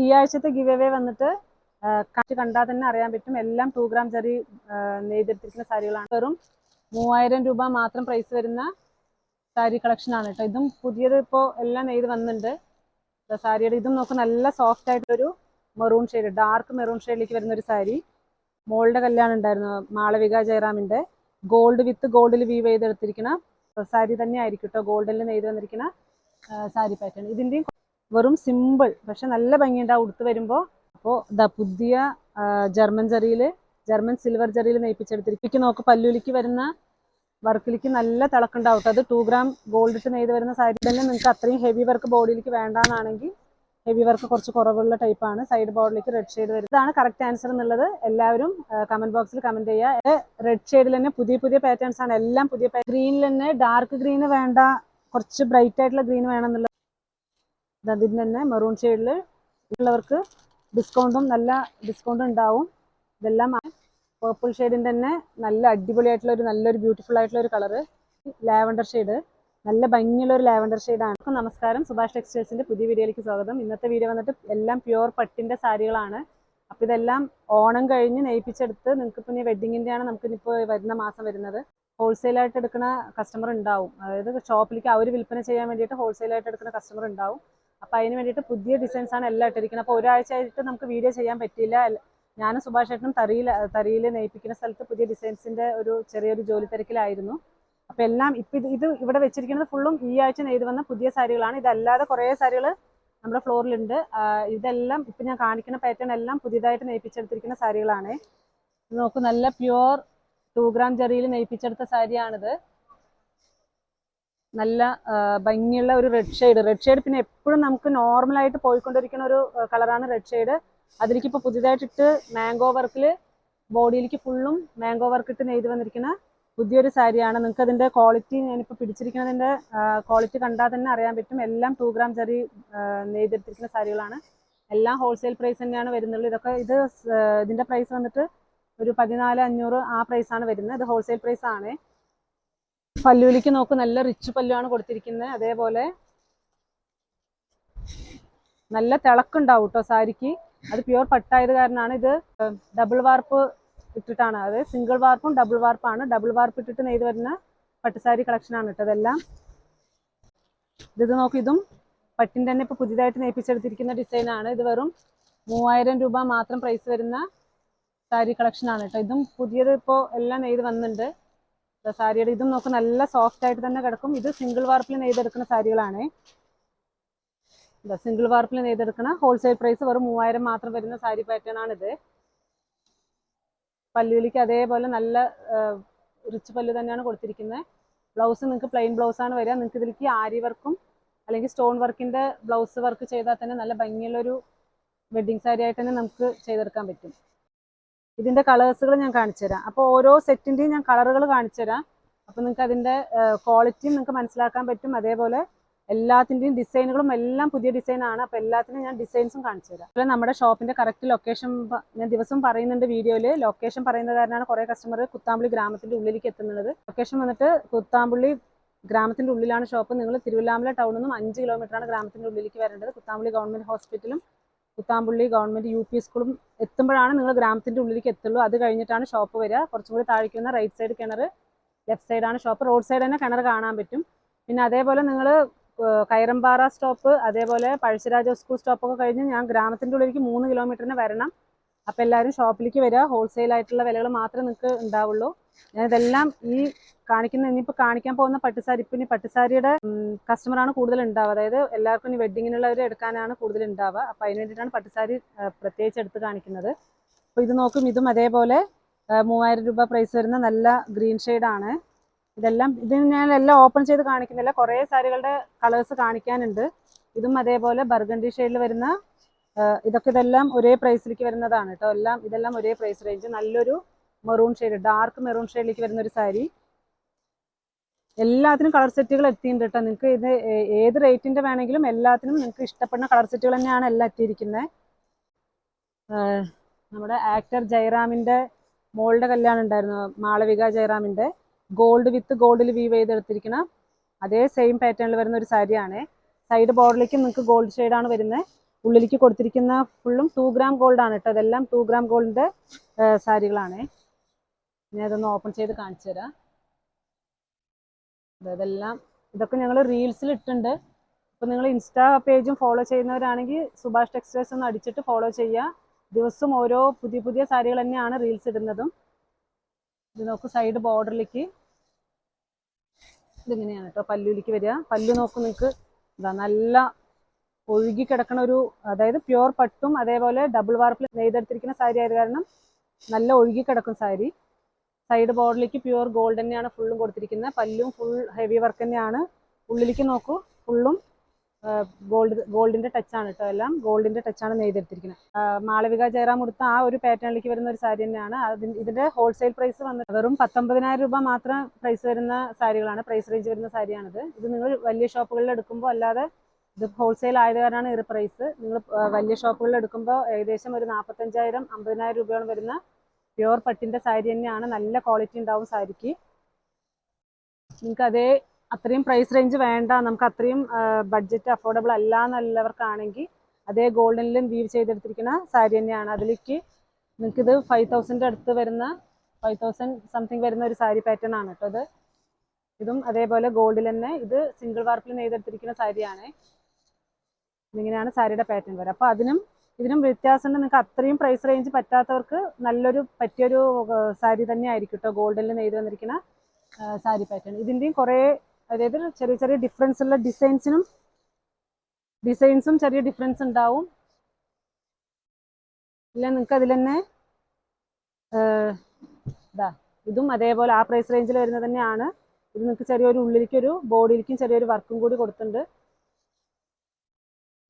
ഈ ആഴ്ചത്തെ give away വന്നിട്ട് കണ്ടാൽ തന്നെ അറിയാൻ പറ്റും. എല്ലാം 2 ഗ്രാം ജറി നെയ്തെടുത്തിരിക്കുന്ന സാരികളാണ്. വെറും 3000 രൂപ മാത്രം പ്രൈസ് വരുന്ന സാരി കളക്ഷൻ ആണ് കേട്ടോ. ഇതും പുതിയത് ഇപ്പോൾ എല്ലാം നെയ്ത് വന്നിട്ടുണ്ട്. സാരിയുടെ ഇതും നോക്ക്, നല്ല സോഫ്റ്റ് ആയിട്ടൊരു മെറൂൺ ഷെയ്ഡ്, ഡാർക്ക് മെറൂൺ ഷെയ്ഡിലേക്ക് വരുന്ന ഒരു സാരി. മോളുടെ കല്യാണം ഉണ്ടായിരുന്നു, മാളവിക ജയറാമിന്റെ. ഗോൾഡ് വിത്ത് ഗോൾഡിൽ വീവ് ചെയ്തെടുത്തിരിക്കുന്ന സാരി തന്നെ ആയിരിക്കും കേട്ടോ. ഗോൾഡിൽ നെയ്ത് വന്നിരിക്കുന്ന സാരി പാറ്റേൺ. ഇതിന്റെയും വെറും സിമ്പിൾ, പക്ഷെ നല്ല ഭംഗിയുണ്ടാവും ഉടുത്ത് വരുമ്പോൾ. അപ്പോൾ ഇതാ പുതിയ ജർമ്മൻ സിൽവർ ജറിയിൽ നെയ്പ്പിച്ചെടുത്തിരിക്കും. നോക്ക്, പല്ലുലിക്ക് വരുന്ന വർക്കിലേക്ക് നല്ല തിളക്കുണ്ടാവും. അത് 2 ഗ്രാം ഗോൾഡ് ഇട്ട് നെയ്ത് വരുന്ന സാരി തന്നെ. നിങ്ങൾക്ക് അത്രയും ഹെവി വർക്ക് ബോഡിയിലേക്ക് വേണ്ടാന്നാണെങ്കിൽ ഹെവി വർക്ക് കുറച്ച് കുറവുള്ള ടൈപ്പാണ്. സൈഡ് ബോർഡിലേക്ക് റെഡ് ഷെയ്ഡ് വരും. ഇതാണ് കറക്റ്റ് ആൻസർ എന്നുള്ളത് എല്ലാവരും കമന്റ് ബോക്സിൽ കമന്റ് ചെയ്യുക. റെഡ് ഷെയ്ഡിൽ തന്നെ പുതിയ പാറ്റേൺസ് ആണ് എല്ലാം. പുതിയ ഗ്രീനിൽ തന്നെ ഡാർക്ക് ഗ്രീന് വേണ്ട, കുറച്ച് ബ്രൈറ്റ് ആയിട്ടുള്ള ഗ്രീൻ വേണമെന്നുള്ള അതിന് തന്നെ മെറൂൺ ഷെയ്ഡിൽ ഉള്ളവർക്ക് നല്ല ഡിസ്കൗണ്ടും ഉണ്ടാവും. ഇതെല്ലാം പേർപ്പിൾ ഷെയ്ഡിൻ്റെ തന്നെ നല്ല അടിപൊളിയായിട്ടുള്ള നല്ലൊരു ബ്യൂട്ടിഫുൾ ആയിട്ടുള്ള ഒരു കളറ്, ലാവൻഡർ ഷെയ്ഡ്, നല്ല ഭംഗിയുള്ള ഒരു ലാവൻഡർ ഷെയ്ഡാണ്. നമസ്കാരം, സുഭാഷ് ടെക്സ്റ്റൈൽസിന്റെ പുതിയ വീഡിയോയിലേക്ക് സ്വാഗതം. ഇന്നത്തെ വീഡിയോ വന്നിട്ട് എല്ലാം പ്യുവർ പട്ടിന്റെ സാരികളാണ്. അപ്പോൾ ഇതെല്ലാം ഓണം കഴിഞ്ഞ് നെയ്പ്പിച്ചെടുത്ത് നിങ്ങൾക്ക് ഇപ്പം വെഡിങ്ങിൻ്റെ ആണ് നമുക്കിപ്പോൾ വരുന്ന മാസം വരുന്നത്. ഹോൾസെയിലായിട്ട് എടുക്കുന്ന കസ്റ്റമർ ഉണ്ടാവും, അതായത് ഷോപ്പിലേക്ക് അവർ വിൽപ്പന ചെയ്യാൻ വേണ്ടിയിട്ട് ഹോൾസെയിലായിട്ട് എടുക്കുന്ന കസ്റ്റമർ ഉണ്ടാവും. അപ്പോൾ അതിന് വേണ്ടിയിട്ട് പുതിയ ഡിസൈൻസ് ആണ് എല്ലാം ഇട്ടിരിക്കുന്നത്. അപ്പോൾ ഒരാഴ്ചയായിട്ട് നമുക്ക് വീഡിയോ ചെയ്യാൻ പറ്റിയില്ല. ഞാനും സുഭാഷ് ഏട്ടനും തറിയിൽ നെയ്പ്പിക്കുന്ന സ്ഥലത്ത് പുതിയ ഡിസൈൻസിന്റെ ചെറിയൊരു ജോലി തിരക്കിലായിരുന്നു. അപ്പോൾ എല്ലാം ഇപ്പം ഇത് ഇവിടെ വെച്ചിരിക്കുന്നത് ഫുള്ളും ഈ ആഴ്ച നെയ്ത് വന്ന പുതിയ സാരികളാണ്. ഇതല്ലാതെ കുറേ സാരികൾ നമ്മുടെ ഫ്ലോറിലുണ്ട്. ഇതെല്ലാം ഇപ്പം ഞാൻ കാണിക്കുന്ന പാറ്റേൺ എല്ലാം പുതിയതായിട്ട് നെയ്പ്പിച്ചെടുത്തിരിക്കുന്ന സാരികളാണ്. നോക്കൂ, നല്ല പ്യുവർ 2 ഗ്രാം ജറിയിൽ നെയ്പ്പിച്ചെടുത്ത സാരിയാണിത്. നല്ല ഭംഗിയുള്ള ഒരു റെഡ് ഷെയ്ഡ്. പിന്നെ എപ്പോഴും നമുക്ക് നോർമലായിട്ട് പോയിക്കൊണ്ടിരിക്കുന്ന ഒരു കളറാണ് റെഡ് ഷെയ്ഡ്. അതിലേക്ക് ഇപ്പോൾ പുതിയതായിട്ടിട്ട് മാംഗോ വർക്കിൽ ബോഡിയിലേക്ക് ഫുള്ളും മാംഗോ വർക്ക് ഇട്ട് നെയ്ത് വന്നിരിക്കുന്ന പുതിയൊരു സാരിയാണ്. നിങ്ങൾക്ക് അതിൻ്റെ ക്വാളിറ്റി, ഞാനിപ്പോൾ പിടിച്ചിരിക്കുന്നതിൻ്റെ ക്വാളിറ്റി കണ്ടാൽ തന്നെ അറിയാൻ പറ്റും. എല്ലാം 2 ഗ്രാം ജറി നെയ്തെടുത്തിരിക്കുന്ന സാരികളാണ്. എല്ലാം ഹോൾസെയിൽ പ്രൈസ് തന്നെയാണ് വരുന്നുള്ളൂ. ഇതിൻ്റെ പ്രൈസ് വന്നിട്ട് ഒരു 14,500 ആ പ്രൈസാണ് വരുന്നത്. ഇത് ഹോൾസെയിൽ പ്രൈസ് ആണ്. പല്ലുവിലേക്ക് നോക്ക്, നല്ല റിച്ച് പല്ലുവാണ് കൊടുത്തിരിക്കുന്നത്. അതേപോലെ നല്ല തിളക്കുണ്ടാവും കേട്ടോ സാരിക്ക്. അത് പ്യുവർ പട്ടായത് കാരണമാണ്. ഇത് ഡബിൾ വാർപ്പ് ഇട്ടിട്ടാണ്, അത് സിംഗിൾ വാർപ്പും ഡബിൾ വാർപ്പാണ്. ഡബിൾ വാർപ്പ് ഇട്ടിട്ട് നെയ്ത് വരുന്ന പട്ടുസാരി കളക്ഷനാണ് കേട്ടോ ഇതെല്ലാം. ഇത് നോക്ക്, ഇതും പട്ടിൻ്റെ തന്നെ ഇപ്പോൾ പുതിയതായിട്ട് നെയ്പ്പിച്ചെടുത്തിരിക്കുന്ന ഡിസൈനാണ്. ഇത് വെറും 3000 രൂപ മാത്രം പ്രൈസ് വരുന്ന സാരി കളക്ഷനാണ് കേട്ടോ. ഇതും പുതിയത് ഇപ്പോൾ എല്ലാം നെയ്ത് വന്നിട്ടുണ്ട്. സാരിയുടെ ഇതും നോക്ക്, നല്ല സോഫ്റ്റ് ആയിട്ട് തന്നെ കിടക്കും. ഇത് സിംഗിൾ വാർപ്പിൽ നെയ്തെടുക്കുന്ന സാരികളാണ്. സിംഗിൾ വാർപ്പിൽ നെയ്തെടുക്കുന്ന ഹോൾസെയിൽ പ്രൈസ് വെറും 3000 മാത്രം വരുന്ന സാരി പാറ്റേൺ ആണിത്. പല്ലുവിലേക്ക് അതേപോലെ നല്ല റിച്ച് പല്ലു തന്നെയാണ് കൊടുത്തിരിക്കുന്നത്. ബ്ലൗസ് നിങ്ങൾക്ക് പ്ലെയിൻ ബ്ലൗസാണ് വരിക. നിങ്ങൾക്ക് ഇതിലേക്ക് ആരി വർക്കും അല്ലെങ്കിൽ സ്റ്റോൺ വർക്കിന്റെ ബ്ലൗസ് വർക്ക് ചെയ്താൽ തന്നെ നല്ല ഭംഗിയുള്ളൊരു വെഡ്ഡിങ് സാരി ആയിട്ട് തന്നെ നമുക്ക് ചെയ്തെടുക്കാൻ പറ്റും. ഇതിന്റെ കളേഴ്സുകൾ ഞാൻ കാണിച്ചു തരാം. അപ്പോൾ ഓരോ സെറ്റിന്റെയും ഞാൻ കളറുകൾ കാണിച്ചു തരാം. അപ്പോൾ നിങ്ങൾക്ക് അതിന്റെ ക്വാളിറ്റിയും നിങ്ങൾക്ക് മനസ്സിലാക്കാൻ പറ്റും. അതേപോലെ എല്ലാത്തിൻ്റെയും ഡിസൈനുകളും എല്ലാം പുതിയ ഡിസൈനാണ്. അപ്പോൾ എല്ലാത്തിനും ഞാൻ ഡിസൈൻസും കാണിച്ചു തരാം. അതുപോലെ നമ്മുടെ ഷോപ്പിന്റെ കറക്റ്റ് ലൊക്കേഷൻ ഞാൻ ദിവസം പറയുന്നുണ്ട് വീഡിയോയിൽ. ലൊക്കേഷൻ പറയുന്ന കാരണമാണ് കുറേ കസ്റ്റമർ കുത്താമ്പുള്ളി ഗ്രാമത്തിന്റെ ഉള്ളിലേക്ക് എത്തുന്നത്. ലൊക്കേഷൻ വന്നിട്ട് കുത്താമ്പുള്ളി ഗ്രാമത്തിന്റെ ഉള്ളിലാണ് ഷോപ്പ്. നിങ്ങൾ തിരുവല്ലാമല ടൗണിൽ നിന്നും 5 കിലോമീറ്ററാണ് ഗ്രാമത്തിന്റെ ഉള്ളിലേക്ക് വരേണ്ടത്. കുത്താമ്പുള്ളി ഗവൺമെന്റ് ഹോസ്പിറ്റലും കുത്താമ്പുള്ളി ഗവൺമെന്റ് UP സ്കൂളും എത്തുമ്പോഴാണ് നിങ്ങൾ ഗ്രാമത്തിന്റെ ഉള്ളിലേക്ക് എത്തുള്ളൂ. അത് കഴിഞ്ഞിട്ടാണ് ഷോപ്പ് വരിക. കുറച്ചും കൂടി താഴേക്ക് വന്ന റൈറ്റ് സൈഡ് കിണർ, ലെഫ്റ്റ് സൈഡാണ് ഷോപ്പ്. റോഡ് സൈഡ് തന്നെ കിണർ കാണാൻ പറ്റും. പിന്നെ അതേപോലെ നിങ്ങൾ കൈറമ്പാറ സ്റ്റോപ്പ്, അതേപോലെ പഴശ്ശിരാജ സ്കൂൾ സ്റ്റോപ്പൊക്കെ കഴിഞ്ഞ് ഞാൻ ഗ്രാമത്തിന്റെ ഉള്ളിലേക്ക് 3 കിലോമീറ്ററിന് വരണം. അപ്പോൾ എല്ലാവരും ഷോപ്പിലേക്ക് വരിക. ഹോൾസെയിൽ ആയിട്ടുള്ള വിലകൾ മാത്രമേ നിങ്ങൾക്ക് ഉണ്ടാവുള്ളൂ. ഞാനിതെല്ലാം ഈ ഇനിയിപ്പോൾ കാണിക്കാൻ പോകുന്ന പട്ടുസാരി, ഇപ്പം ഇനി പട്ടുസാരിയുടെ കസ്റ്റമറാണ് കൂടുതൽ ഉണ്ടാവുക. അതായത് എല്ലാവർക്കും ഇനി വെഡ്ഡിങ്ങിനുള്ളവർ എടുക്കാനാണ് കൂടുതൽ ഉണ്ടാവുക. അപ്പോൾ അതിന് വേണ്ടിയിട്ടാണ് പട്ടുസാരി പ്രത്യേകിച്ച് എടുത്ത് കാണിക്കുന്നത്. അപ്പോൾ ഇത് നോക്കും, ഇതും അതേപോലെ 3000 രൂപ പ്രൈസ് വരുന്ന നല്ല ഗ്രീൻ ഷെയ്ഡാണ്. ഇത് ഞാൻ എല്ലാം ഓപ്പൺ ചെയ്ത് കാണിക്കുന്നില്ല, കുറേ സാരികളുടെ കളേഴ്സ് കാണിക്കാനുണ്ട്. ഇതും അതേപോലെ ബർഗണ്ടി ഷെയ്ഡിൽ വരുന്ന ഇതെല്ലാം ഒരേ പ്രൈസിലേക്ക് വരുന്നതാണ് കേട്ടോ. ഇതെല്ലാം ഒരേ പ്രൈസ് റേഞ്ച്. നല്ലൊരു മെറൂൺ ഷെയ്ഡ്, ഡാർക്ക് മെറൂൺ ഷെയ്ഡിലേക്ക് വരുന്ന ഒരു സാരി. എല്ലാത്തിനും കളർ സെറ്റുകൾ എത്തിയിട്ടുണ്ട് കേട്ടോ. നിങ്ങൾക്ക് ഇത് ഏത് റേറ്റിന്റെ വേണമെങ്കിലും എല്ലാത്തിനും നിങ്ങൾക്ക് ഇഷ്ടപ്പെടുന്ന കളർ സെറ്റുകൾ തന്നെയാണ് എല്ലാം എത്തിയിരിക്കുന്നത്. നമ്മുടെ ആക്ടർ ജയറാമിന്റെ മോളുടെ കല്യാണം ഉണ്ടായിരുന്നു, മാളവിക ജയറാമിന്റെ. ഗോൾഡ് വിത്ത് ഗോൾഡിൽ വീവ് ചെയ്തെടുത്തിരിക്കുന്ന അതേ സെയിം പാറ്റേണിൽ വരുന്ന ഒരു സാരിയാണ്. സൈഡ് ബോർഡിലേക്ക് നിങ്ങൾക്ക് ഗോൾഡ് ഷെയ്ഡാണ് വരുന്നത്. ഉള്ളിലേക്ക് കൊടുത്തിരിക്കുന്ന ഫുള്ളും 2 ഗ്രാം ഗോൾഡ് ആണ് കേട്ടോ. അതെല്ലാം 2 ഗ്രാം ഗോൾഡിന്റെ സാരികളാണ്. ഞാൻ ഇതൊന്ന് ഓപ്പൺ ചെയ്ത് കാണിച്ചു തരാം. ഇതെല്ലാം ഇതൊക്കെ ഞങ്ങൾ റീൽസിൽ ഇട്ടുണ്ട്. അപ്പോൾ നിങ്ങൾ ഇൻസ്റ്റാ പേജും ഫോളോ ചെയ്യുന്നവരാണെങ്കിൽ സുഭാഷ് ടെക്സ്റ്റൈൽസ് ഒന്ന് അടിച്ചിട്ട് ഫോളോ ചെയ്യുക. ദിവസം ഓരോ പുതിയ പുതിയ സാരികൾ തന്നെയാണ് റീൽസ് ഇടുന്നതും. ഇത് നോക്കൂ, സൈഡ് ബോർഡറിലേക്ക് ഇതിങ്ങനെയാണ് കേട്ടോ പല്ലുവിലേക്ക് വരിക. പല്ലു നോക്കൂ നിങ്ങൾക്ക്, ഇതാ നല്ല ഒഴുകി കിടക്കണ ഒരു, അതായത് പ്യുവർ പട്ടും അതേപോലെ ഡബിൾ വാർപ്പിൽ നെയ്തെടുത്തിരിക്കുന്ന സാരി ആയത് കാരണം നല്ല ഒഴുകി കിടക്കും സാരി. സൈഡ് ബോർഡറിലേക്ക് പ്യുവർ ഗോൾഡ് തന്നെയാണ് ഫുള്ളും കൊടുത്തിരിക്കുന്നത്. പല്ലും ഫുൾ ഹെവി വർക്ക് തന്നെയാണ്. ഉള്ളിലേക്ക് നോക്കൂ, ഫുള്ളും ഗോൾഡിന്റെ ടച്ചാണ് കേട്ടോ. എല്ലാം ഗോൾഡിന്റെ ടച്ചാണ് നെയ്തെടുത്തിരിക്കുന്നത്. മാളവിക ജയറാം കൊടുത്ത ആ ഒരു പാറ്റേണിലേക്ക് വരുന്ന ഒരു സാരി തന്നെയാണ്. ഇതിന്റെ ഹോൾസെയിൽ പ്രൈസ് വന്നിട്ട് വെറും 19,000 രൂപ മാത്രം പ്രൈസ് വരുന്ന സാരികളാണ്, പ്രൈസ് റേഞ്ച് വരുന്ന സാരിയാണിത്. ഇത് നിങ്ങൾ വലിയ ഷോപ്പുകളിൽ എടുക്കുമ്പോൾ, അല്ലാതെ ഇത് ഹോൾസെയിൽ ആയത് കാരണമാണ് ഈ പ്രൈസ്. നിങ്ങൾ വലിയ ഷോപ്പുകളിൽ എടുക്കുമ്പോൾ ഏകദേശം ഒരു 45,000 50,000 രൂപയോളം വരുന്ന പ്യുവർ പട്ടിന്റെ സാരി തന്നെയാണ്. നല്ല ക്വാളിറ്റി ഉണ്ടാവും സാരിക്ക്. നിങ്ങൾക്ക് അത്രയും പ്രൈസ് റേഞ്ച് വേണ്ട, നമുക്ക് അത്രയും ബഡ്ജറ്റ് അഫോർഡബിൾ അല്ല എന്നുള്ളവർക്കാണെങ്കിൽ അതേ ഗോൾഡനിലും വീവ് ചെയ്തെടുത്തിരിക്കുന്ന സാരി തന്നെയാണ്. അതിലേക്ക് നിങ്ങൾക്കിത് 5,000 അടുത്ത് വരുന്ന 5,000 സംതിങ് വരുന്ന ഒരു സാരി പാറ്റേൺ ആണ് കേട്ടോ. ഇതും അതേപോലെ ഗോൾഡിൽ തന്നെ, ഇത് സിംഗിൾ വാർപ്പിൽ നെയ്തെടുത്തിരിക്കുന്ന സാരിയാണ്. ഇങ്ങനെയാണ് സാരിയുടെ പാറ്റേൺ വരെ. അപ്പോൾ ഇതിനും വ്യത്യാസമുണ്ട്. നിങ്ങൾക്ക് അത്രയും പ്രൈസ് റേഞ്ച് പറ്റാത്തവർക്ക് പറ്റിയൊരു സാരി തന്നെ ആയിരിക്കും കേട്ടോ, ഗോൾഡിൽ നെയ്ത് വന്നിരിക്കുന്ന സാരി പാറ്റേൺ. ഇതിൻ്റെയും കുറേ, അതായത് ചെറിയ ചെറിയ ഡിഫറൻസ് ഉള്ള ഡിസൈൻസും ചെറിയ ഡിഫറൻസ് ഉണ്ടാവും. ഇല്ല നിങ്ങൾക്ക് അതിൽ തന്നെ ഇതും അതേപോലെ ആ പ്രൈസ് റേഞ്ചിൽ വരുന്നത് തന്നെയാണ്. ഇത് നിങ്ങൾക്ക് ചെറിയൊരു ഉള്ളിലേക്കൊരു ബോഡിയിലേക്കും ചെറിയൊരു വർക്കും കൂടി കൊടുത്തിട്ടുണ്ട്.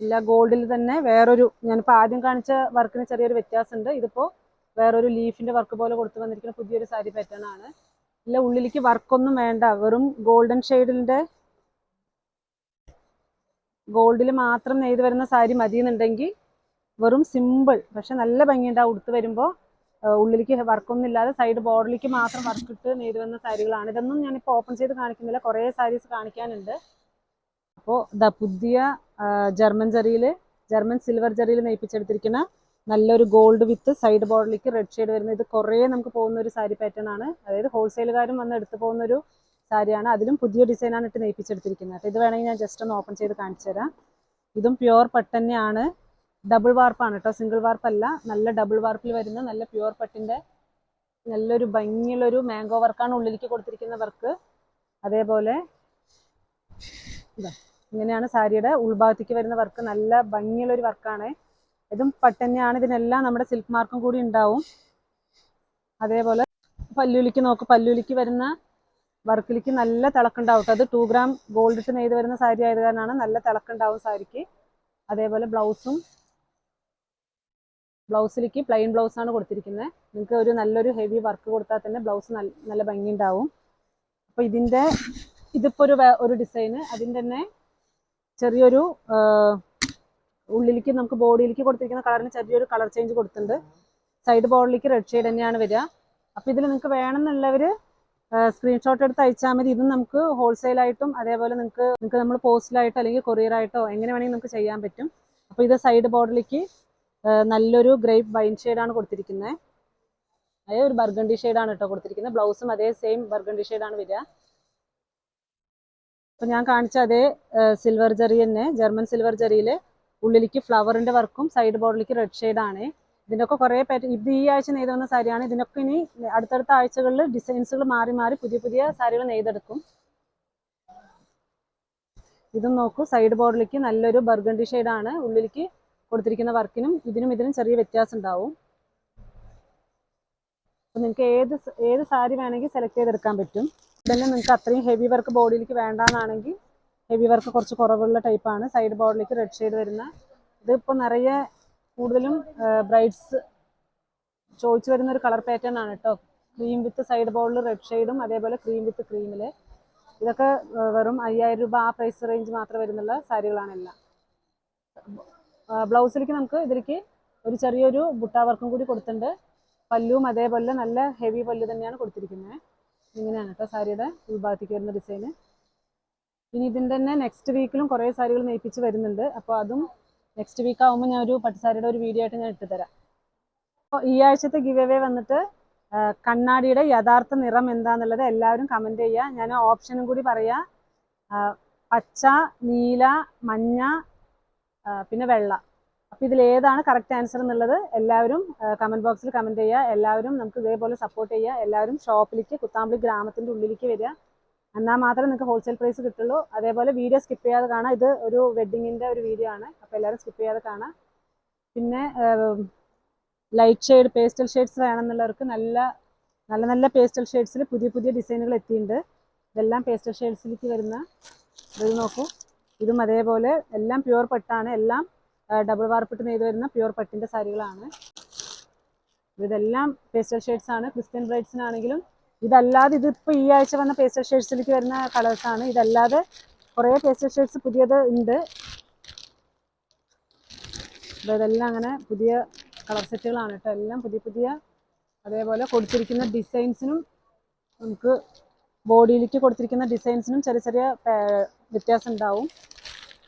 ഇല്ല ഗോൾഡിൽ തന്നെ വേറൊരു, ഞാനിപ്പോൾ ആദ്യം കാണിച്ച വർക്കിന് ചെറിയൊരു വ്യത്യാസമുണ്ട്. ഇതിപ്പോൾ വേറൊരു ലീഫിന്റെ വർക്ക് പോലെ കൊടുത്തു വന്നിരിക്കുന്ന പുതിയൊരു സാരി പാറ്റേൺ ആണ്. ഇല്ല ഉള്ളിലേക്ക് വർക്കൊന്നും വേണ്ട, വെറും ഗോൾഡൻ ഷെയ്ഡിന്റെ ഗോൾഡിൽ മാത്രം നെയ്ത് വരുന്ന സാരി മതി എന്നുണ്ടെങ്കിൽ വെറും സിമ്പിൾ പക്ഷെ നല്ല ഭംഗിയുണ്ടാവും ഉടുത്ത് വരുമ്പോൾ. ഉള്ളിലേക്ക് വർക്കൊന്നും ഇല്ലാതെ സൈഡ് ബോർഡറിലേക്ക് മാത്രം വർക്ക് ഇട്ട് നെയ്ത് വരുന്ന സാരികളാണ്. ഇതൊന്നും ഞാനിപ്പോൾ ഓപ്പൺ ചെയ്ത് കാണിക്കുന്നില്ല, കുറേ സാരീസ് കാണിക്കാനുണ്ട്. അപ്പോൾ പുതിയ ജർമ്മൻ സിൽവർ ജറിയിൽ നെയ്പ്പിച്ചെടുത്തിരിക്കുന്ന നല്ലൊരു ഗോൾഡ് വിത്ത് സൈഡ് ബോർഡറിലേക്ക് റെഡ് ഷെയ്ഡ് വരുന്നത്. ഇത് കുറേ നമുക്ക് പോകുന്ന ഒരു സാരി പാറ്റേൺ ആണ്. അതായത് ഹോൾസെയിലുകാരും വന്ന് എടുത്തു പോകുന്നൊരു സാരിയാണ്. അതിലും പുതിയ ഡിസൈനാണ് ഇട്ട് നെയ്പ്പിച്ചെടുത്തിരിക്കുന്നത്. ഇത് വേണമെങ്കിൽ ഞാൻ ജസ്റ്റ് ഒന്ന് ഓപ്പൺ ചെയ്ത് കാണിച്ചു തരാം. ഇതും പ്യുവർ പട്ട് തന്നെയാണ്. ഡബിൾ വാർപ്പാണ് കേട്ടോ, സിംഗിൾ വാർപ്പല്ല. നല്ല ഡബിൾ വാർപ്പിൽ വരുന്ന നല്ല പ്യുവർ പട്ടിൻ്റെ നല്ലൊരു ഭംഗിയുള്ളൊരു മാംഗോ വർക്കാണ് ഉള്ളിലേക്ക് കൊടുത്തിരിക്കുന്ന വർക്ക്. അതേപോലെ ഇങ്ങനെയാണ് സാരിയുടെ ഉൾഭാഗത്തേക്ക് വരുന്ന വർക്ക്. നല്ല ഭംഗിയുള്ളൊരു വർക്കാണ്. ഇതും പട്ട് തന്നെയാണ്. ഇതിനെല്ലാം നമ്മുടെ സിൽക്ക് മാർക്കും കൂടി ഉണ്ടാവും. അതേപോലെ പല്ലുലിക്ക് നോക്ക്, പല്ലുലിക്ക് വരുന്ന വർക്കിലേക്ക് നല്ല തിളക്കുണ്ടാവും. അത് 2 ഗ്രാം ഗോൾഡ് ഇട്ട് നെയ്ത് വരുന്ന സാരി ആയത് കാരണമാണ് നല്ല തിളക്കുണ്ടാവും സാരിക്ക്. അതേപോലെ ബ്ലൗസിലേക്ക് പ്ലെയിൻ ബ്ലൗസാണ് കൊടുത്തിരിക്കുന്നത്. നിങ്ങൾക്ക് ഒരു നല്ലൊരു ഹെവി വർക്ക് കൊടുത്താൽ തന്നെ ബ്ലൗസ് നല്ല ഭംഗി ഉണ്ടാവും. അപ്പോൾ ഇതിപ്പോൾ ഒരു ഡിസൈന്, അതിൻ്റെ തന്നെ ചെറിയൊരു ഉള്ളിലേക്ക് നമുക്ക് ബോഡിയിലേക്ക് കൊടുത്തിരിക്കുന്ന കളറിന് ചെറിയൊരു കളർ ചേഞ്ച് കൊടുത്തിട്ടുണ്ട്. സൈഡ് ബോർഡറിലേക്ക് റെഡ് ഷെയ്ഡ് തന്നെയാണ് വരിക. അപ്പോൾ ഇതിൽ നിങ്ങൾക്ക് വേണമെന്നുള്ളവർ സ്ക്രീൻഷോട്ട് എടുത്ത് അയച്ചാൽ മതി. ഇതും നമുക്ക് ഹോൾസെയിലായിട്ടും അതേപോലെ നിങ്ങൾക്ക് നമ്മൾ പോസ്റ്റിലായിട്ടോ അല്ലെങ്കിൽ കൊറിയറായിട്ടോ എങ്ങനെ വേണമെങ്കിൽ നമുക്ക് ചെയ്യാൻ പറ്റും. അപ്പോൾ ഇത് സൈഡ് ബോർഡറിലേക്ക് നല്ലൊരു ഗ്രേപ്പ് വൈൻ ഷെയ്ഡാണ് കൊടുത്തിരിക്കുന്നത്. അതേ ഒരു ബർഗണ്ടി ഷെയ്ഡാണ് കേട്ടോ കൊടുത്തിരിക്കുന്നത്. ബ്ലൗസും അതേ സെയിം ബർഗണ്ടി ഷെയ്ഡാണ് വരിക. അപ്പോൾ ഞാൻ കാണിച്ച അതേ സിൽവർ ജറി തന്നെ, ജർമ്മൻ സിൽവർ ജറിയിൽ ഉള്ളിലേക്ക് ഫ്ലവറിൻ്റെ വർക്കും സൈഡ് ബോർഡറിലേക്ക് റെഡ് ഷെയ്ഡാണ്. ഇതിൻ്റെയൊക്കെ കുറേ ഇത് ഈ ആഴ്ച നെയ്ത് വന്ന സാരിയാണ്. ഇതിനൊക്കെ ഇനി അടുത്തടുത്ത ആഴ്ചകളിൽ ഡിസൈൻസുകൾ മാറി മാറി പുതിയ പുതിയ സാരികൾ നെയ്തെടുക്കും. ഇതും നോക്കൂ, സൈഡ് ബോർഡറിലേക്ക് നല്ലൊരു ബർഗണ്ടി ഷെയ്ഡാണ് ഉള്ളിലേക്ക് കൊടുത്തിരിക്കുന്ന വർക്കിനും ഇതിനും ചെറിയ വ്യത്യാസം ഉണ്ടാവും. അപ്പോൾ നിങ്ങൾക്ക് ഏത് സാരി വേണമെങ്കിൽ സെലക്ട് ചെയ്തെടുക്കാൻ പറ്റും. ഇതെല്ലാം നിങ്ങൾക്ക് അത്രയും ഹെവി വർക്ക് ബോഡിയിലേക്ക് വേണ്ടാന്നാണെങ്കിൽ ഹെവി വർക്ക് കുറച്ച് കുറവുള്ള ടൈപ്പാണ്. സൈഡ് ബോർഡറിലേക്ക് റെഡ് ഷെയ്ഡ് വരുന്ന ഇതിപ്പോൾ നിറയെ കൂടുതലും ബ്രൈഡ്സ് ചോദിച്ചു വരുന്ന ഒരു കളർ പാറ്റേൺ ആണ് കേട്ടോ. ക്രീം വിത്ത് സൈഡ് ബോർഡിൽ റെഡ് ഷെയ്ഡും അതേപോലെ ക്രീം വിത്ത് ക്രീമിൽ. ഇതൊക്കെ വെറും 5,000 രൂപ ആ പ്രൈസ് റേഞ്ച് മാത്രം വരുന്നുള്ള സാരികളാണെല്ലാം. ബ്ലൗസിലേക്ക് നമുക്ക് ഇതിലേക്ക് ഒരു ചെറിയൊരു ബുട്ട വർക്കും കൂടി കൊടുത്തിട്ടുണ്ട്. പല്ലുവും അതേപോലെ നല്ല ഹെവി പല്ലു തന്നെയാണ് കൊടുത്തിരിക്കുന്നത്. ഇങ്ങനെയാണ് കേട്ടോ സാരിയുടെ ഉൾഭാഗത്തേക്ക് വരുന്ന ഡിസൈന്. ഇനി ഇതിൻ്റെ തന്നെ നെക്സ്റ്റ് വീക്കിലും കുറേ സാരികൾ നെയ്പ്പിച്ച് വരുന്നുണ്ട്. അപ്പോൾ അതും നെക്സ്റ്റ് വീക്ക് ആകുമ്പോൾ ഞാൻ ഒരു പട്ടുസാരിയുടെ ഒരു വീഡിയോ ആയിട്ട് ഞാൻ ഇട്ടുതരാം. അപ്പോൾ ഈ ആഴ്ചത്തെ ഗിവ് അവേ വന്നിട്ട് കണ്ണാടിയുടെ യഥാർത്ഥ നിറം എന്താണെന്നുള്ളത് എല്ലാവരും കമൻറ്റ് ചെയ്യുക. ഞാൻ ഓപ്ഷനും കൂടി പറയാം. പച്ച, നീല, മഞ്ഞ, പിന്നെ വെള്ള. അപ്പോൾ ഇതിൽ ഏതാണ് കറക്റ്റ് ആൻസർ എന്നുള്ളത് എല്ലാവരും കമൻറ്റ് ബോക്സിൽ കമൻറ്റ് ചെയ്യുക. എല്ലാവരും നമുക്ക് ഇതേപോലെ സപ്പോർട്ട് ചെയ്യുക. എല്ലാവരും ഷോപ്പിലേക്ക്, കുത്താമ്പളി ഗ്രാമത്തിൻ്റെ ഉള്ളിലേക്ക് വരിക. എന്നാൽ മാത്രമേ നിങ്ങൾക്ക് ഹോൾസെയിൽ പ്രൈസ് കിട്ടുള്ളൂ. അതേപോലെ വീഡിയോ സ്കിപ്പ് ചെയ്യാതെ കാണാം. ഇത് ഒരു വെഡ്ഡിങ്ങിൻ്റെ ഒരു വീഡിയോ ആണ്. അപ്പോൾ എല്ലാവരും സ്കിപ്പ് ചെയ്യാതെ കാണാം. പിന്നെ ലൈറ്റ് ഷെയ്ഡ്, പേസ്റ്റൽ ഷെയ്ഡ്സ് വേണമെന്നുള്ളവർക്ക് നല്ല നല്ല നല്ല പേസ്റ്റൽ ഷെയ്ഡ്സിൽ പുതിയ പുതിയ ഡിസൈനുകൾ എത്തിയിട്ടുണ്ട്. ഇതെല്ലാം പേസ്റ്റൽ ഷെയ്ഡ്സിലേക്ക് വരുന്ന ഇത് നോക്കൂ. ഇതും അതേപോലെ എല്ലാം പ്യുവർ പട്ടാണ്. എല്ലാം ഡബിൾ വാർപ്പിട്ട് നെയ്ത് വരുന്ന പ്യുവർ പട്ടിൻ്റെ സാരികളാണ്. ഇതെല്ലാം പേസ്റ്റൽ ഷെയ്ഡ്സ് ആണ്. ക്രിസ്ത്യൻ ബ്രൈഡ്സിനാണെങ്കിലും ഇതല്ലാതെ ഇതിപ്പോൾ ഈ ആഴ്ച വന്ന പേസ്റ്റൽ ഷെയ്ഡ്സിലേക്ക് വരുന്ന കളേഴ്സാണ്. ഇതല്ലാതെ കുറേ പേസ്റ്റൽ ഷെയ്ഡ്സ് പുതിയത് ഉണ്ട്. ഇതെല്ലാം അങ്ങനെ പുതിയ കളർ സെറ്റുകളാണ് കേട്ടോ. എല്ലാം പുതിയ പുതിയ. അതേപോലെ കൊടുത്തിരിക്കുന്ന ഡിസൈൻസിനും നമുക്ക് ബോഡിയിലേക്ക് കൊടുത്തിരിക്കുന്ന ഡിസൈൻസിനും ചെറിയ ചെറിയ വ്യത്യാസം ഉണ്ടാവും.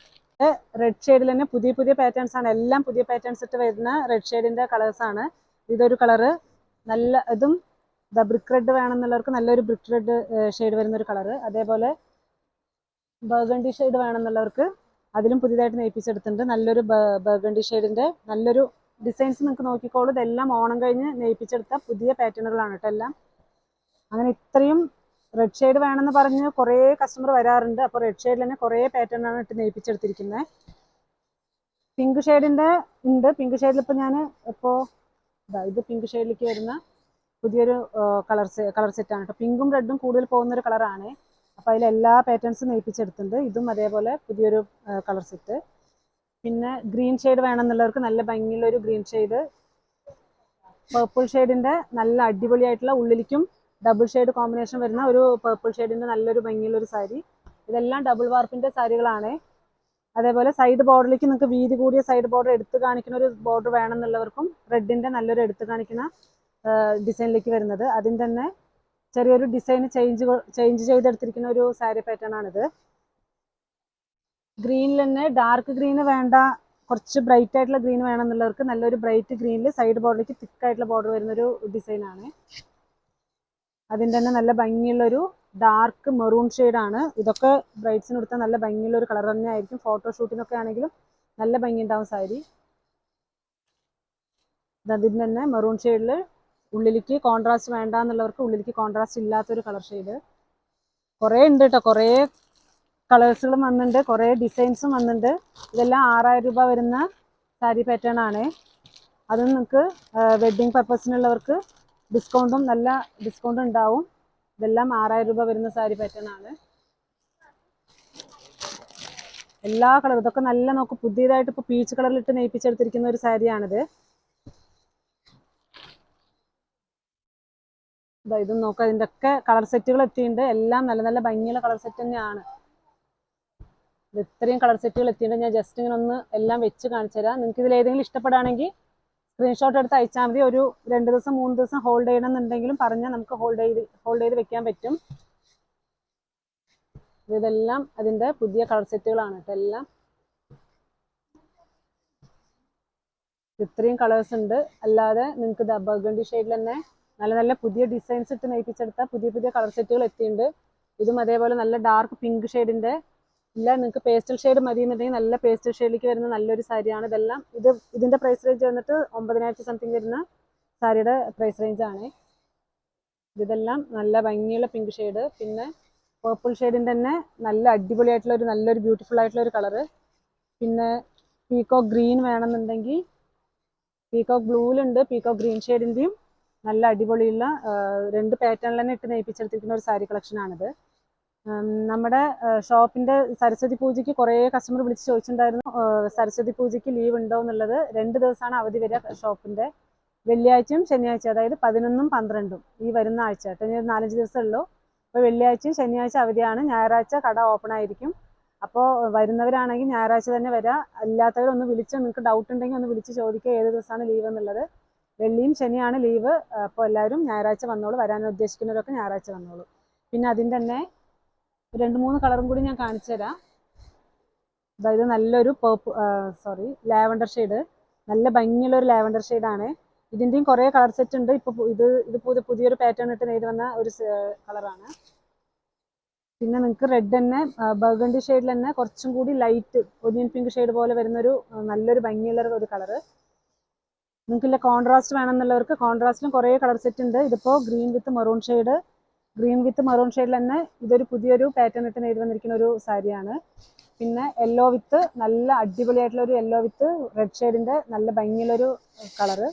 റെഡ് ഷെയ്ഡിൽ തന്നെ പുതിയ പുതിയ പാറ്റേൺസ് ആണ്. എല്ലാം പുതിയ പാറ്റേൺസ് ഇട്ട് വരുന്ന റെഡ് ഷെയ്ഡിൻ്റെ കളേഴ്സാണ്. ഇതൊരു കളറ് നല്ല, ഇതും ബ്രിക്ക് റെഡ് വേണമെന്നുള്ളവർക്ക് നല്ലൊരു ബ്രിക്ക് റെഡ് ഷെയ്ഡ് വരുന്നൊരു കളറ്. അതേപോലെ ബർഗണ്ടി ഷെയ്ഡ് വേണമെന്നുള്ളവർക്ക് അതിലും പുതിയതായിട്ട് നെയ്പ്പിച്ചെടുത്തിട്ടുണ്ട്. നല്ലൊരു ബർഗണ്ടി ഷെയ്ഡിൻ്റെ നല്ലൊരു ഡിസൈൻസ് നിങ്ങൾക്ക് നോക്കിക്കോളൂ. ഇതെല്ലാം ഓണം കഴിഞ്ഞ് നെയ്പ്പിച്ചെടുത്ത പുതിയ പാറ്റേണുകളാണ് കേട്ടോ എല്ലാം. അങ്ങനെ ഇത്രയും റെഡ് ഷെയ്ഡ് വേണമെന്ന് പറഞ്ഞ് കുറേ കസ്റ്റമർ വരാറുണ്ട്. അപ്പോൾ റെഡ് ഷെയ്ഡിൽ തന്നെ കുറേ പാറ്റേണാണ് ഇട്ട് നെയ്പ്പിച്ചെടുത്തിരിക്കുന്നത്. പിങ്ക് ഷെയ്ഡിൻ്റെ ഉണ്ട്. പിങ്ക് ഷെയ്ഡിൽ ഇപ്പോൾ ഞാൻ ഇത് പിങ്ക് ഷെയ്ഡിലേക്ക് വരുന്ന പുതിയൊരു കളർ സെറ്റാണ് കേട്ടോ. പിങ്കും റെഡും കൂടുതൽ പോകുന്നൊരു കളറാണ്. അപ്പോൾ അതിലെല്ലാ പാറ്റേൺസും നെയ്പ്പിച്ചെടുത്തിട്ടുണ്ട്. ഇതും അതേപോലെ പുതിയൊരു കളർ സെറ്റ്. പിന്നെ ഗ്രീൻ ഷെയ്ഡ് വേണമെന്നുള്ളവർക്ക് നല്ല ഭംഗിയുള്ളൊരു ഗ്രീൻ ഷെയ്ഡ്. പേർപ്പിൾ ഷെയ്ഡിൻ്റെ നല്ല അടിപൊളിയായിട്ടുള്ള ഉള്ളിലേക്കും ഡബിൾ ഷെയ്ഡ് കോമ്പിനേഷൻ വരുന്ന ഒരു പേർപ്പിൾ ഷെയ്ഡിൻ്റെ നല്ലൊരു ഭംഗിയുള്ളൊരു സാരി. ഇതെല്ലാം ഡബിൾ വാർപ്പിൻ്റെ സാരികളാണ്. അതേപോലെ സൈഡ് ബോർഡറിലേക്ക് നിങ്ങൾക്ക് വീതി കൂടിയ സൈഡ് ബോർഡർ എടുത്ത് കാണിക്കുന്ന ഒരു ബോർഡർ വേണമെന്നുള്ളവർക്കും റെഡിൻ്റെ നല്ലൊരു എടുത്ത് കാണിക്കുന്ന ഡിസൈനിലേക്ക് വരുന്നത്. അതിൻ്റെ തന്നെ ചെറിയൊരു ഡിസൈൻ ചേഞ്ച് ചെയ്തെടുത്തിരിക്കുന്ന ഒരു സാരി പാറ്റേൺ ആണിത്. ഗ്രീനിൽ തന്നെ ഡാർക്ക് ഗ്രീന് വേണ്ട, കുറച്ച് ബ്രൈറ്റ് ആയിട്ടുള്ള ഗ്രീൻ വേണമെന്നുള്ളവർക്ക് നല്ലൊരു ബ്രൈറ്റ് ഗ്രീനിൽ സൈഡ് ബോർഡറിലേക്ക് തിക്കായിട്ടുള്ള ബോർഡർ വരുന്നൊരു ഡിസൈനാണ്. അതിൻ്റെ തന്നെ നല്ല ഭംഗിയുള്ളൊരു ഡാർക്ക് മെറൂൺ ഷെയ്ഡാണ്. ഇതൊക്കെ ബ്രൈഡ്സിന് കൊടുത്താൽ നല്ല ഭംഗിയുള്ളൊരു കളർ തന്നെ ആയിരിക്കും. ഫോട്ടോഷൂട്ടിനൊക്കെ ആണെങ്കിലും നല്ല ഭംഗി ഉണ്ടാവും സാരി. അതിൻ്റെ തന്നെ മെറൂൺ ഷെയ്ഡിൽ ഉള്ളിലേക്ക് കോൺട്രാസ്റ്റ് വേണ്ട എന്നുള്ളവർക്ക് ഉള്ളിലേക്ക് കോൺട്രാസ്റ്റ് ഇല്ലാത്തൊരു കളർ ഷെയ്ഡ്. കുറേ ഉണ്ട് കേട്ടോ. കുറേ കളേഴ്സുകളും വന്നിട്ടുണ്ട്, കുറേ ഡിസൈൻസും വന്നിട്ടുണ്ട്. ഇതെല്ലാം 6000 രൂപ വരുന്ന സാരി പാറ്റേൺ ആണ്. അത് നിങ്ങൾക്ക് വെഡ്ഡിങ് പർപ്പസിനുള്ളവർക്ക് ഡിസ്കൗണ്ടും നല്ല ഡിസ്കൗണ്ട് ഉണ്ടാവും. ഇതെല്ലാം 6000 രൂപ വരുന്ന സാരി പാറ്റേൺ ആണ്. എല്ലാ കളറും ഇതൊക്കെ നല്ല നോക്ക്. പുതിയതായിട്ട് ഇപ്പോൾ പീച്ച് കളറിലിട്ട് നെയ്പ്പിച്ചെടുത്തിരിക്കുന്ന ഒരു സാരിയാണിത്. ഇതും നോക്കുക. ഇതിൻ്റെ ഒക്കെ കളർ സെറ്റുകൾ എത്തിയിട്ടുണ്ട്. എല്ലാം നല്ല നല്ല ഭംഗിയുള്ള കളർ സെറ്റ് തന്നെയാണ്. ഇത്രയും കളർ സെറ്റുകൾ എത്തിയിട്ടുണ്ട്. ഞാൻ ജസ്റ്റ് ഇങ്ങനെ ഒന്ന് എല്ലാം വെച്ച് കാണിച്ചു തരാം. നിങ്ങൾക്ക് ഇതിൽ ഏതെങ്കിലും ഇഷ്ടപ്പെടുകയാണെങ്കിൽ സ്ക്രീൻഷോട്ട് എടുത്ത് അയച്ചാൽ മതി. ഒരു 2 ദിവസം 3 ദിവസം ഹോൾഡ് ചെയ്യണമെന്നുണ്ടെങ്കിലും പറഞ്ഞാൽ നമുക്ക് ഹോൾഡ് ചെയ്ത് വെക്കാൻ പറ്റും. ഇതെല്ലാം അതിൻ്റെ പുതിയ കളർ സെറ്റുകളാണ് കേട്ടോ. എല്ലാം ഇത്രയും കളേഴ്സ് ഉണ്ട്. അല്ലാതെ നിങ്ങൾക്ക് ബർഗണ്ടി ഷെയ്ഡിൽ തന്നെ നല്ല നല്ല പുതിയ ഡിസൈൻസ് ഇട്ട് നെയ്പ്പിച്ചെടുത്ത പുതിയ പുതിയ കളർ സെറ്റുകൾ എത്തിയിട്ടുണ്ട്. ഇതും അതേപോലെ നല്ല ഡാർക്ക് പിങ്ക് ഷെയ്ഡിൻ്റെ ഇല്ല, നിങ്ങൾക്ക് പേസ്റ്റൽ ഷെയ്ഡ് മതി എന്നുണ്ടെങ്കിൽ നല്ല പേസ്റ്റൽ ഷെയ്ഡിലേക്ക് വരുന്ന നല്ലൊരു സാരിയാണ്. ഇതെല്ലാം ഇതിൻ്റെ പ്രൈസ് റേഞ്ച് വന്നിട്ട് 9000 സംതിങ് വരുന്ന സാരിയുടെ പ്രൈസ് റേഞ്ചാണ്. ഇതെല്ലാം നല്ല ഭംഗിയുള്ള പിങ്ക് ഷെയ്ഡ്. പിന്നെ പേർപ്പിൾ ഷെയ്ഡിൻ്റെ തന്നെ നല്ല അടിപൊളിയായിട്ടുള്ള നല്ലൊരു ബ്യൂട്ടിഫുൾ ആയിട്ടുള്ള ഒരു കളറ്. പിന്നെ പീകോക്ക് ഗ്രീൻ വേണമെന്നുണ്ടെങ്കിൽ പീകോക്ക് ബ്ലൂവിലുണ്ട്. പീകോക്ക് ഗ്രീൻ ഷെയ്ഡിൻ്റെയും നല്ല അടിപൊളിയുള്ള 2 പാറ്റേണിൽ തന്നെ ഇട്ട് നെയ്പ്പിച്ചെടുത്തിരിക്കുന്ന ഒരു സാരി കളക്ഷനാണിത്. നമ്മുടെ ഷോപ്പിൻ്റെ സരസ്വതി പൂജയ്ക്ക് കുറേ കസ്റ്റമർ വിളിച്ച് ചോദിച്ചിട്ടുണ്ടായിരുന്നു സരസ്വതി പൂജയ്ക്ക് ലീവ് ഉണ്ടോ എന്നുള്ളത്. 2 ദിവസമാണ് അവധി വരിക ഷോപ്പിൻ്റെ. വെള്ളിയാഴ്ചയും ശനിയാഴ്ച, അതായത് 11ഉം 12ഉം ഈ വരുന്ന ആഴ്ച കേട്ടോ. ഇനി 4-5 ദിവസമേ ഉള്ളൂ. അപ്പോൾ വെള്ളിയാഴ്ചയും ശനിയാഴ്ച അവധിയാണ്. ഞായറാഴ്ച കട ഓപ്പൺ ആയിരിക്കും. അപ്പോൾ വരുന്നവരാണെങ്കിൽ ഞായറാഴ്ച തന്നെ വരാം. അല്ലാത്തവരൊന്ന് വിളിച്ച് നിങ്ങൾക്ക് ഡൗട്ട് ഉണ്ടെങ്കിൽ ഒന്ന് വിളിച്ച് ചോദിക്കുക ഏത് ദിവസമാണ് ലീവ് എന്നുള്ളത്. വെള്ളിയും ശനിയാണ് ലീവ്. അപ്പോൾ എല്ലാവരും ഞായറാഴ്ച വന്നോളൂ. വരാൻ ഉദ്ദേശിക്കുന്നവരൊക്കെ ഞായറാഴ്ച വന്നോളൂ. പിന്നെ അതിൻ്റെ തന്നെ 2-3 കളറും കൂടി ഞാൻ കാണിച്ചു തരാം. അതായത് നല്ലൊരു ലാവൻഡർ ഷെയ്ഡ്, നല്ല ഭംഗിയുള്ള ഒരു ലാവൻഡർ ഷെയ്ഡാണ്. ഇതിൻ്റെയും കുറേ കളർ സെറ്റ് ഉണ്ട്. ഇപ്പോൾ ഇത് പുതിയൊരു പാറ്റേൺ ഇട്ട് നെയ്ത് വന്ന ഒരു കളറാണ്. പിന്നെ നിങ്ങൾക്ക് റെഡ് തന്നെ ബർഗണ്ടി ഷെയ്ഡിൽ തന്നെ കുറച്ചും കൂടി ലൈറ്റ് ഒനിയൻ പിങ്ക് ഷെയ്ഡ് പോലെ വരുന്നൊരു നല്ലൊരു ഭംഗിയുള്ള ഒരു കളറ്. നിങ്ങൾക്കില്ല കോൺട്രാസ്റ്റ് വേണമെന്നുള്ളവർക്ക് കോൺട്രാസ്റ്റിലും കുറേ കളർ സെറ്റ് ഉണ്ട്. ഇതിപ്പോൾ ഗ്രീൻ വിത്ത് മെറൂൺ ഷെയ്ഡിൽ തന്നെ ഇതൊരു പുതിയൊരു പാറ്റേൺ ഇട്ട് നെയ്ത് വന്നിരിക്കുന്ന ഒരു സാരിയാണ്. പിന്നെ യെല്ലോ വിത്ത് നല്ല അടിപൊളിയായിട്ടുള്ള ഒരു യെല്ലോ വിത്ത് റെഡ് ഷെയ്ഡിൻ്റെ നല്ല ഭംഗിയുള്ളൊരു കളറ്.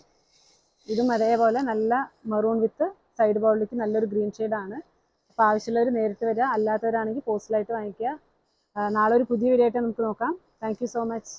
ഇതും അതേപോലെ നല്ല മെറൂൺ വിത്ത് സൈഡ് ബോളിലേക്ക് നല്ലൊരു ഗ്രീൻ ഷെയ്ഡാണ്. അപ്പോൾ ആവശ്യമുള്ളവർ നേരിട്ട് വരിക, അല്ലാത്തവരാണെങ്കിൽ പോസ്റ്റലായിട്ട് വാങ്ങിക്കുക. നാളെ ഒരു പുതിയ വീഡിയോ ആയിട്ട് നമുക്ക് നോക്കാം. Thank you so much.